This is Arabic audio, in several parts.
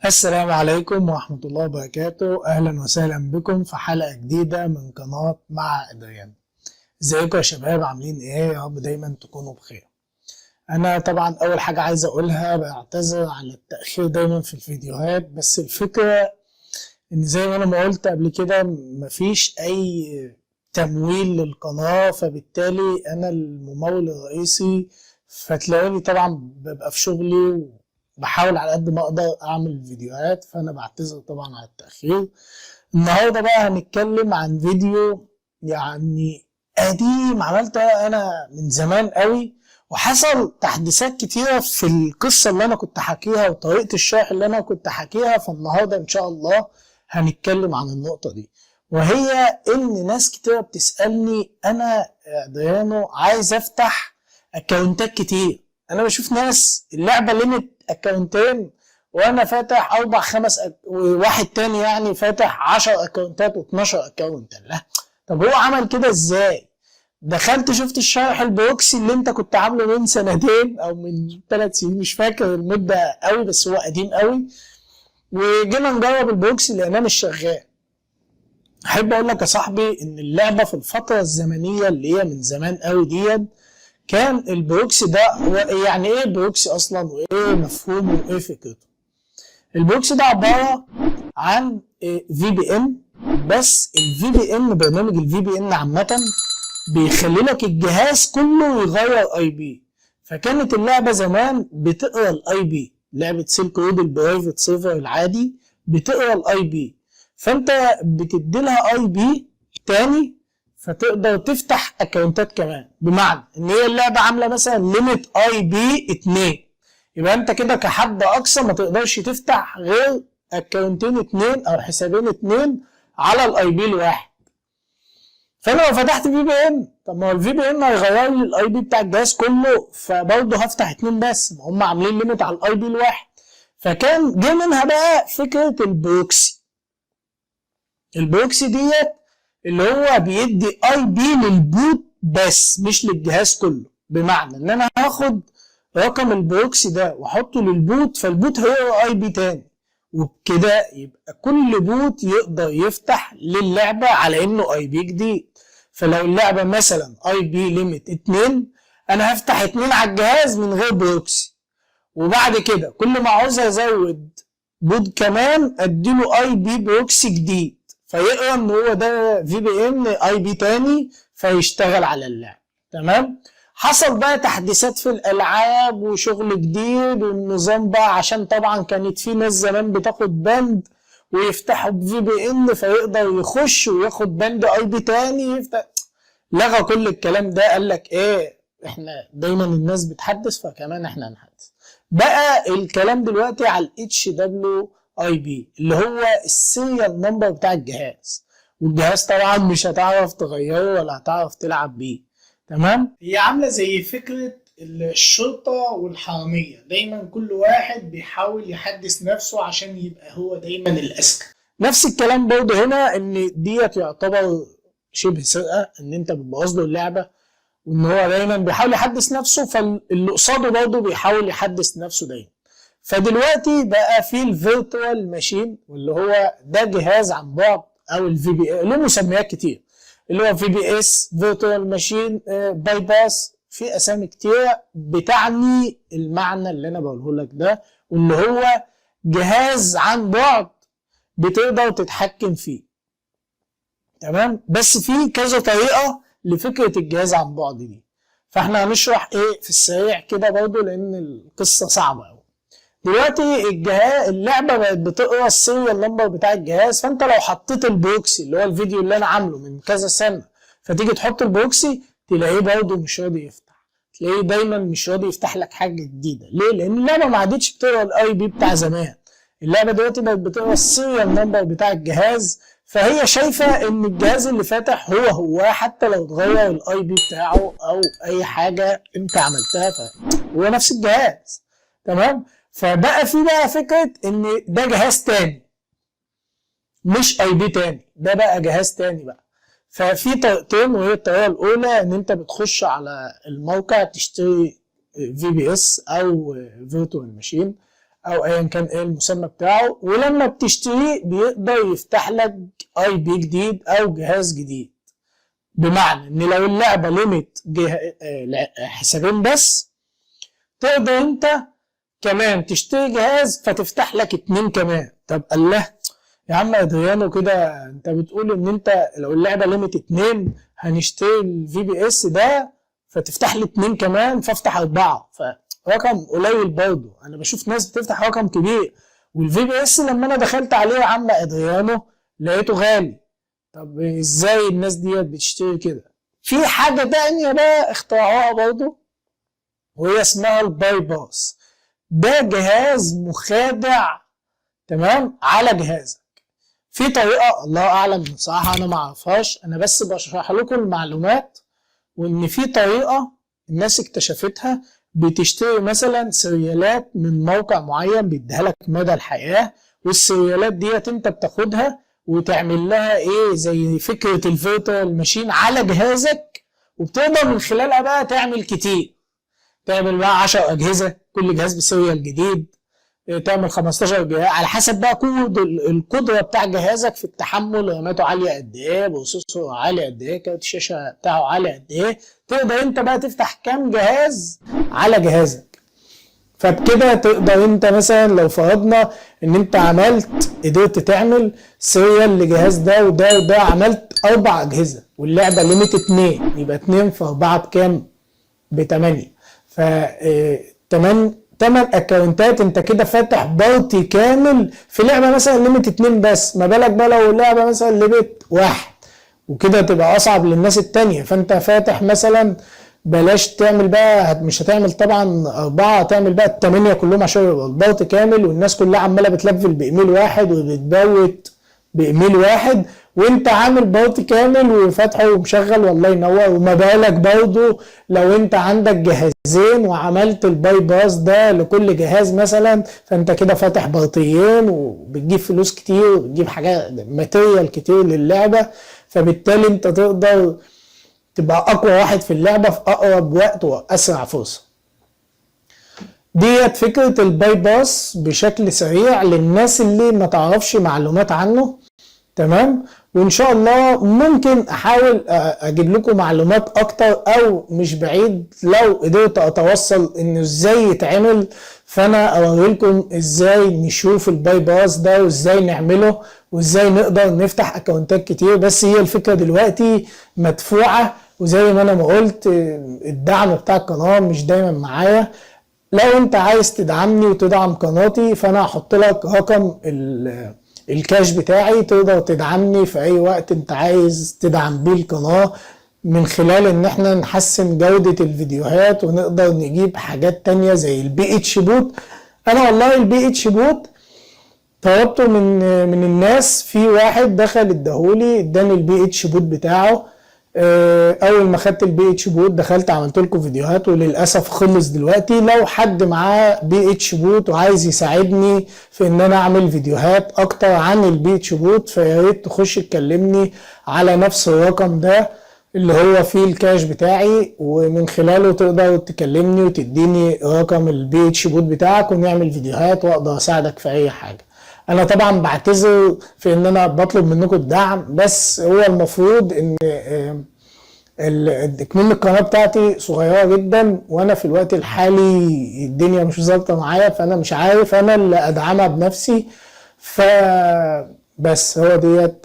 السلام عليكم ورحمة الله وبركاته. أهلا وسهلا بكم في حلقة جديدة من قناة مع أدريان. ازيكم يا شباب، عاملين ايه؟ يا رب دايما تكونوا بخير. أنا طبعا أول حاجة عايز أقولها، بعتذر عن التأخير دايما في الفيديوهات، بس الفكرة إن زي ما أنا ما قلت قبل كده مفيش أي تمويل للقناة، فبالتالي أنا الممول الرئيسي، فتلاقوني طبعا ببقى في شغلي بحاول على قد ما اقدر اعمل فيديوهات، فانا بعتذر طبعا على التأخير. النهارده بقى هنتكلم عن فيديو يعني قديم عملته انا من زمان قوي، وحصل تحديثات كتيرة في القصة اللي انا كنت حكيها وطريقة الشرح اللي انا كنت حكيها. فالنهارده ان شاء الله هنتكلم عن النقطة دي، وهي ان ناس كتيرة بتسألني انا ادريانو عايز افتح اكونتات كتير. انا بشوف ناس اللعبة ليميت اكونتين وانا فاتح 4 5 وواحد تاني يعني فاتح 10 اكونتات و12 اكونت. لا، طب هو عمل كده ازاي؟ دخلت شفت الشرح البروكسي اللي انت كنت عامله من سنتين او من 3 سنين، مش فاكر المدة قوي بس هو قديم قوي، وجينا نجرب البروكسي لقيناه مش شغال. احب اقول لك يا صاحبي ان اللعبة في الفترة الزمنية اللي هي من زمان قوي ديت كان البروكسي ده يعني ايه بروكسي اصلا، وايه مفهومه وايه فكرته. البروكسي ده عباره عن في بي ان، بس الفي بي ان برنامج الفي بي ان عامه بيخلي لك الجهاز كله يغير اي بي. فكانت اللعبه زمان بتقرا الاي بي، لعبه سيلك رود البرايفت سيرفر العادي بتقرا الاي بي، فانت بتدي لها اي بي تاني فتقدر تفتح اكونتات كمان. بمعنى ان هي اللعبه عامله مثلا ليميت اي بي 2، يبقى انت كده كحد اقصى ما تقدرش تفتح غير اكونتين 2 او حسابين 2 على الاي بي الواحد. فانا لو فتحت في بي ان، طب ما هو الفي بي ان هيغير لي الاي بي بتاع الجهاز كله، فبرضه هفتح 2 بس، ما هم عاملين ليميت على الاي بي الواحد. فكان جه منها بقى فكره البروكسي. البروكسي ديت اللي هو بيدي اي بي للبوت بس مش للجهاز كله. بمعنى ان انا هاخد رقم البروكسي ده واحطه للبوت، فالبوت هيقرا اي بي تاني، وبكده يبقى كل بوت يقدر يفتح للعبة على انه اي بي جديد. فلو اللعبة مثلا اي بي ليميت 2، انا هفتح 2 على الجهاز من غير بروكسي، وبعد كده كل ما عاوز ازود بوت كمان اديله اي بي بروكسي جديد، فيقرا ان هو ده في بي ان اي بي تاني فيشتغل على اللعب. تمام. حصل بقى تحديثات في الالعاب وشغل جديد والنظام بقى، عشان طبعا كانت في ناس زمان بتاخد بند ويفتحوا بفي بي ان فيقدر يخش وياخد بند اي بي تاني يفتح. لغى كل الكلام ده، قال لك ايه، احنا دايما الناس بتحدث فكمان احنا هنحدث. بقى الكلام دلوقتي على الاتش دبليو اي بي اللي هو السيريال نمبر بتاع الجهاز، والجهاز طبعا مش هتعرف تغيره ولا هتعرف تلعب بيه. تمام. هي عامله زي فكره الشرطه والحراميه، دايما كل واحد بيحاول يحدث نفسه عشان يبقى هو دايما الاذكى. نفس الكلام برضه هنا، ان ديت يعتبر شبه سرقه، ان انت بتبوظ له اللعبه، وان هو دايما بيحاول يحدث نفسه، فاللي قصاده برضه بيحاول يحدث نفسه دايما. فدلوقتي بقى في الفيرتوال ماشين، واللي هو ده جهاز عن بعد، او الفي بي له مسميات كتير، اللي هو في بي اس، فيرتوال ماشين، باي باس، في اسامي كتيره بتعني المعنى اللي انا بقوله لك ده، واللي هو جهاز عن بعد بتقدر تتحكم فيه. تمام. بس في كذا طريقه لفكره الجهاز عن بعد دي، فاحنا هنشرح ايه في السريع كده برضه لان القصه صعبه قوي. دلوقتي الجهاز اللعبه بقت بتقرا السيريال نمبر بتاع الجهاز، فانت لو حطيت البروكسي اللي هو الفيديو اللي انا عامله من كذا سنه، فتيجي تحط البروكسي تلاقيه برضه مش راضي يفتح، تلاقيه دايما مش راضي يفتح لك حاجه جديده. ليه؟ لان اللعبه ما عادتش بتقرا الاي بي بتاع زمان، اللعبه دلوقتي بقت بتقرا السيريال نمبر بتاع الجهاز، فهي شايفه ان الجهاز اللي فاتح هو حتى لو اتغير الاي بي بتاعه او اي حاجه انت عملتها فهو نفس الجهاز. تمام. فبقى في بقى فكره ان ده جهاز تاني مش اي بي تاني، ده بقى جهاز تاني بقى. ففي طريقتين، وهي الطريقه الاولى ان انت بتخش على الموقع تشتري في بي اس او فيرتوال ماشين، او ايا كان ايه المسمى بتاعه، ولما بتشتريه بيقدر يفتح لك اي بي جديد او جهاز جديد. بمعنى ان لو اللعبه ليميت حسابين بس، تقدر انت كمان تشتري جهاز فتفتح لك 2 كمان. طب الله يا عم ادريانو، كده انت بتقول ان انت لو اللعبه ليميت 2 هنشتري الفي بي اس ده فتفتح لي 2 كمان فافتح 4، فرقم قليل برضه. انا بشوف ناس بتفتح رقم كبير، والفي بي اس لما انا دخلت عليه يا عم ادريانو لقيته غالي. طب ازاي الناس ديت بتشتري كده؟ في حاجه تانية بقى اخترعوها برضه، وهي اسمها الباي باس. ده جهاز مخادع تمام على جهازك. في طريقه الله اعلم بصراحه انا ما اعرفهاش، انا بس بشرح لكم المعلومات، وان في طريقه الناس اكتشفتها. بتشتري مثلا سيريالات من موقع معين بيديها لك مدى الحياه، والسيريالات ديت انت بتاخدها وتعمل لها ايه زي فكره الفيرتوال ماشين على جهازك، وبتقدر من خلالها بقى تعمل كتير. تعمل بقى 10 اجهزه، كل جهاز بسيريال جديد، تعمل 15 جهاز على حسب بقى القدره بتاع جهازك في التحمل، راماته عاليه قد ايه، بروسيسور عالي قد ايه، كارت الشاشه بتاعه عالي قد ايه. تقدر انت بقى تفتح كام جهاز على جهازك. فبكده تقدر انت مثلا لو فرضنا ان انت قدرت تعمل سيريال لجهاز ده وده وده، عملت 4 اجهزه واللعبه ليميت 2، يبقى 2 في 4 بكام؟ ب8. ف 8 اكونتات انت كده فاتح بارتي كامل في لعبه مثلا ليميت 2 بس، ما بالك بقى لو اللعبه مثلا ليميت 1، وكده تبقى اصعب للناس التانية. فانت فاتح مثلا بلاش تعمل بقى، مش هتعمل طبعا 4، هتعمل بقى 8 كلهم عشان يبقى البارتي كامل، والناس كلها عماله بتلفل بايميل واحد وبتبوت بايميل واحد، وانت عامل بارتي كامل وفاتحه ومشغل والله ينور. وما بالك برضه لو انت عندك جهازين وعملت الباي باس ده لكل جهاز مثلا، فانت كده فاتح بارتيين وبتجيب فلوس كتير وبتجيب حاجات ماتيريال كتير للعبه. فبالتالي انت تقدر تبقى اقوى واحد في اللعبه في اقرب وقت واسرع فرصه. ديت فكره الباي باس بشكل سريع للناس اللي ما تعرفش معلومات عنه. تمام. وان شاء الله ممكن احاول اجيب لكم معلومات اكتر، او مش بعيد لو قدرت اتوصل انه ازاي يتعمل، فانا اوري لكم ازاي نشوف الباي باس ده وازاي نعمله وازاي نقدر نفتح اكونتات كتير. بس هي الفكره دلوقتي مدفوعه، وزي ما انا ما قلت الدعم بتاع القناه مش دايما معايا. لو انت عايز تدعمني وتدعم قناتي فانا هحط لك رقم الكاش بتاعي، تقدر تدعمني في اي وقت انت عايز تدعم بيه القناة، من خلال ان احنا نحسن جودة الفيديوهات ونقدر نجيب حاجات تانية زي البي اتش بوت. انا والله البي اتش بوت طلبته من الناس، في واحد دخل اداني البي اتش بوت بتاعه. اول ما خدت البي اتش بوت دخلت عملت لكم فيديوهات، وللاسف خلص دلوقتي. لو حد معاه بي اتش بوت وعايز يساعدني في ان انا اعمل فيديوهات اكتر عن البي اتش بوت، فيا ريت تخش تكلمني على نفس الرقم ده اللي هو فيه الكاش بتاعي، ومن خلاله تقدر تكلمني وتديني رقم البي اتش بوت بتاعك ونعمل فيديوهات واقدر اساعدك في اي حاجه. انا طبعا بعتذر في ان انا بطلب منكم الدعم، بس هو المفروض ان كمان القناه بتاعتي صغيره جدا، وانا في الوقت الحالي الدنيا مش ظابطه معايا، فانا مش عارف انا اللي ادعمها بنفسي. بس هو ديت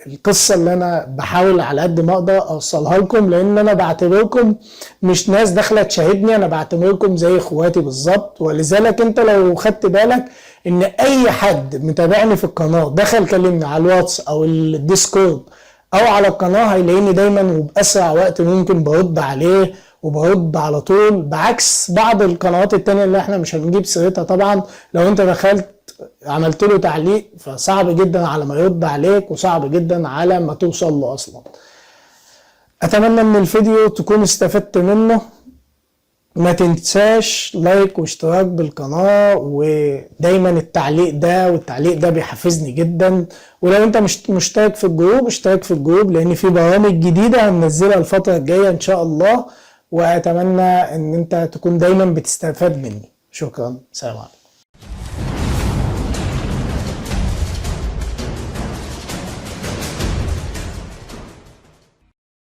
القصه اللي انا بحاول على قد ما اقدر اوصلها لكم، لان انا بعتبركم مش ناس داخله تشاهدني، انا بعتبركم زي اخواتي بالظبط. ولذلك انت لو خدت بالك ان اي حد متابعني في القناه دخل كلمني على الواتس او الديسكورد او على القناه هيلاقيني دايما وباسرع وقت ممكن برد عليه وبرد على طول، بعكس بعض القنوات التانية اللي احنا مش هنجيب سيرتها طبعا. لو انت دخلت عملت له تعليق فصعب جدا على ما يرد عليك، وصعب جدا على ما توصل له اصلا. اتمنى ان الفيديو تكون استفدت منه. ما تنساش لايك واشتراك بالقناة، ودايما التعليق ده بيحفزني جدا. ولو انت مش مشترك في الجروب اشترك في الجروب، لان في برامج جديدة هننزلها الفترة الجاية ان شاء الله. واتمنى ان انت تكون دايما بتستفاد مني. شكرا، سلام عليكم.